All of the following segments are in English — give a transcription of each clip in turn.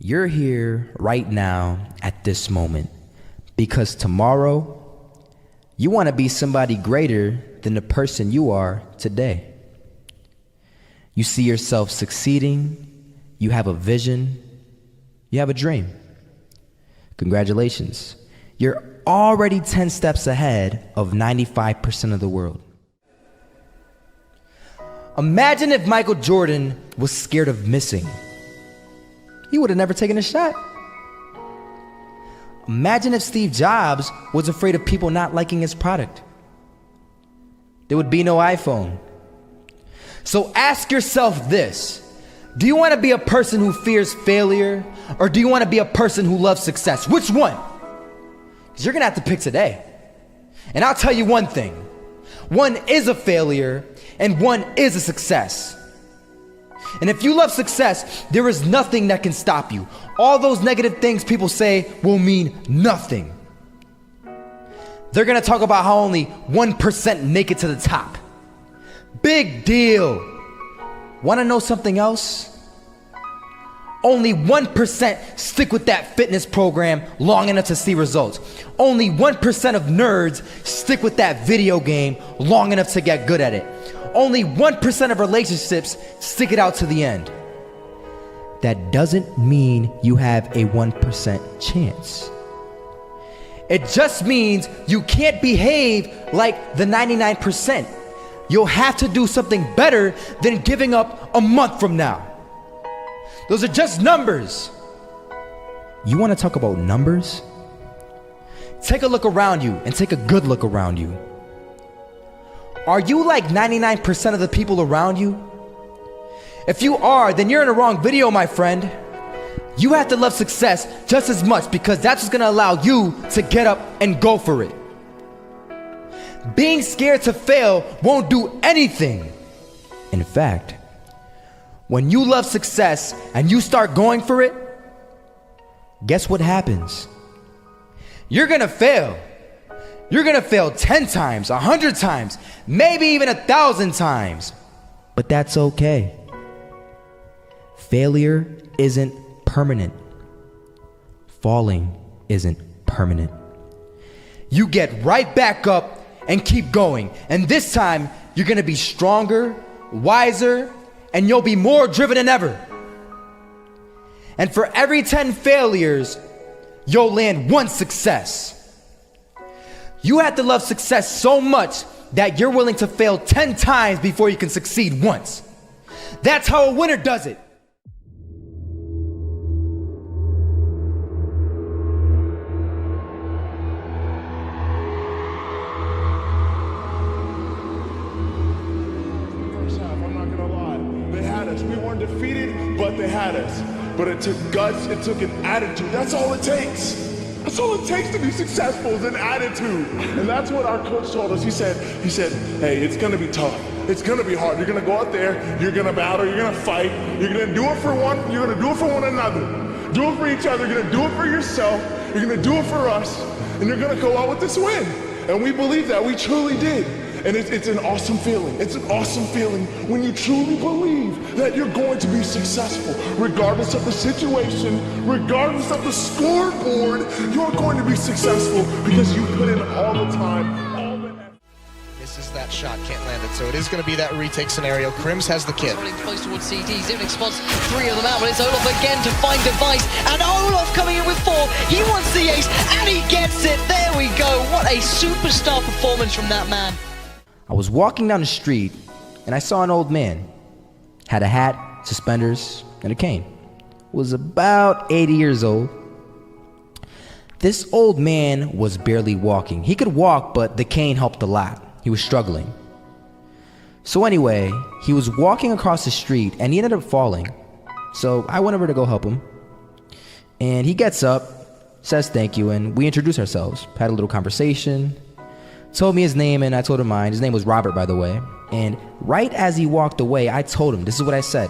You're here right now at this moment because tomorrow you want to be somebody greater than the person you are today. You see yourself succeeding, you have a vision, you have a dream. Congratulations. You're already 10 steps ahead of 95% of the world. Imagine if Michael Jordan was scared of missing. He would have never taken a shot. Imagine if Steve Jobs was afraid of people not liking his product. There would be no iPhone. So ask yourself this: do you want to be a person who fears failure, or do you want to be a person who loves success? Which one? Because you're going to have to pick today. And I'll tell you one thing: one is a failure and one is a success. And if you love success, there is nothing that can stop you. All those negative things people say will mean nothing. They're gonna talk about how only 1% make it to the top. Big deal. Wanna know something else? Only 1% stick with that fitness program long enough to see results. Only 1% of nerds stick with that video game long enough to get good at it. Only 1% of relationships stick it out to the end. That doesn't mean you have a 1% chance. It just means you can't behave like the 99%. You'll have to do something better than giving up a month from now. Those are just numbers. You want to talk about numbers? Take a look around you and take a good look around you. Are you like 99% of the people around you? If you are, then you're in the wrong video, my friend. You have to love success just as much, because that's what's gonna allow you to get up and go for it. Being scared to fail won't do anything. In fact, when you love success and you start going for it, guess what happens? You're gonna fail. You're gonna fail 10 times, 100 times, maybe even 1,000 times. But that's okay. Failure isn't permanent. Falling isn't permanent. You get right back up and keep going. And this time, you're gonna be stronger, wiser, and you'll be more driven than ever. And for every 10 failures, you'll land one success. You have to love success so much that you're willing to fail 10 times before you can succeed once. That's how a winner does it. First half, I'm not gonna lie. They had us. We weren't defeated, but they had us. But it took guts, it took an attitude. That's all it takes. That's all it takes to be successful, is an attitude. And that's what our coach told us. He said, hey, it's gonna be tough. It's gonna be hard. You're gonna go out there, you're gonna battle, you're gonna fight, you're gonna do it for one, you're gonna do it for one another. Do it for each other, you're gonna do it for yourself, you're gonna do it for us, and you're gonna go out with this win. And we believe that, we truly did. And it's an awesome feeling. It's an awesome feeling when you truly believe that you're going to be successful. Regardless of the situation, regardless of the scoreboard, you're going to be successful because you put in all the time, all the effort. Misses that shot, can't land it. So it is going to be that retake scenario. Krims has the kid. Running close towards CT, Zivnik spots 3 of them out, but it's Olof again to find Device, and Olof coming in with 4. He wants the ace, and he gets it. There we go. What a superstar performance from that man. I was walking down the street and I saw an old man. Had a hat, suspenders, and a cane. Was about 80 years old. This old man was barely walking. He could walk, but the cane helped a lot. He was struggling. So anyway, he was walking across the street and he ended up falling. So I went over to go help him. And he gets up, says thank you, and we introduced ourselves. Had a little conversation. Told me his name and I told him mine. His name was Robert, by the way. And right as he walked away, I told him, this is what I said: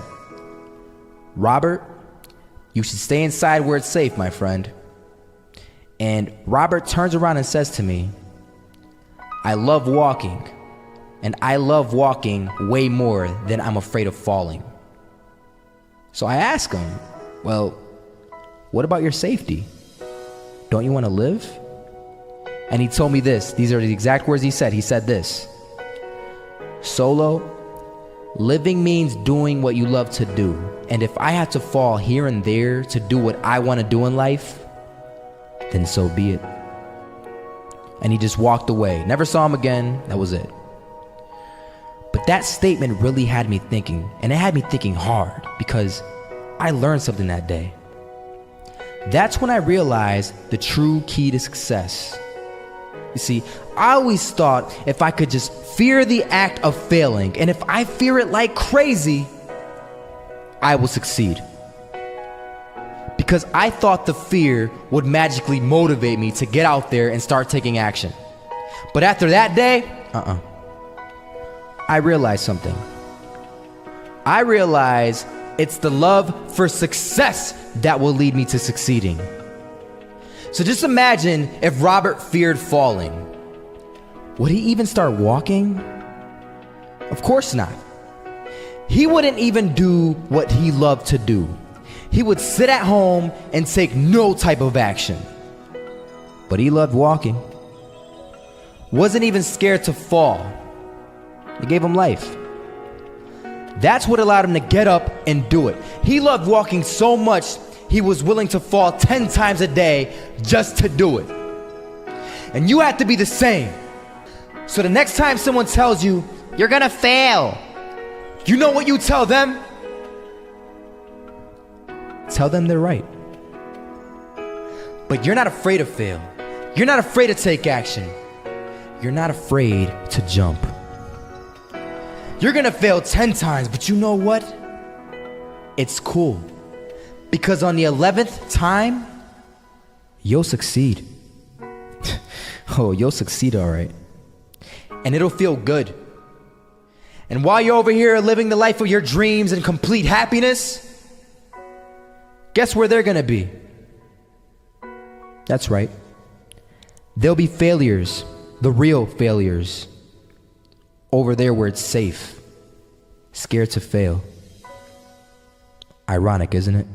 Robert, you should stay inside where it's safe, my friend. And Robert turns around and says to me, I love walking, and I love walking way more than I'm afraid of falling. So I ask him, well, what about your safety? Don't you want to live? And he told me this. These are the exact words he said. He said this: Solo, living means doing what you love to do. And if I had to fall here and there to do what I want to do in life, then so be it. And he just walked away. Never saw him again. That was it. But that statement really had me thinking, and it had me thinking hard, because I learned something that day. That's when I realized the true key to success. You see, I always thought if I could just fear the act of failing, and if I fear it like crazy, I will succeed. Because I thought the fear would magically motivate me to get out there and start taking action. But after that day, I realized something. I realized it's the love for success that will lead me to succeeding. So just imagine if Robert feared falling. Would he even start walking? Of course not. He wouldn't even do what he loved to do. He would sit at home and take no type of action. But he loved walking. Wasn't even scared to fall. It gave him life. That's what allowed him to get up and do it. He loved walking so much, he was willing to fall 10 times a day just to do it. And you have to be the same. So the next time someone tells you, you're gonna fail, you know what you tell them? Tell them they're right. But you're not afraid to fail. You're not afraid to take action. You're not afraid to jump. You're gonna fail 10 times, but you know what? It's cool. Because on the 11th time, you'll succeed. Oh, you'll succeed, all right. And it'll feel good. And while you're over here living the life of your dreams and complete happiness, guess where they're gonna be? That's right. They'll be failures, the real failures. Over there where it's safe, scared to fail. Ironic, isn't it?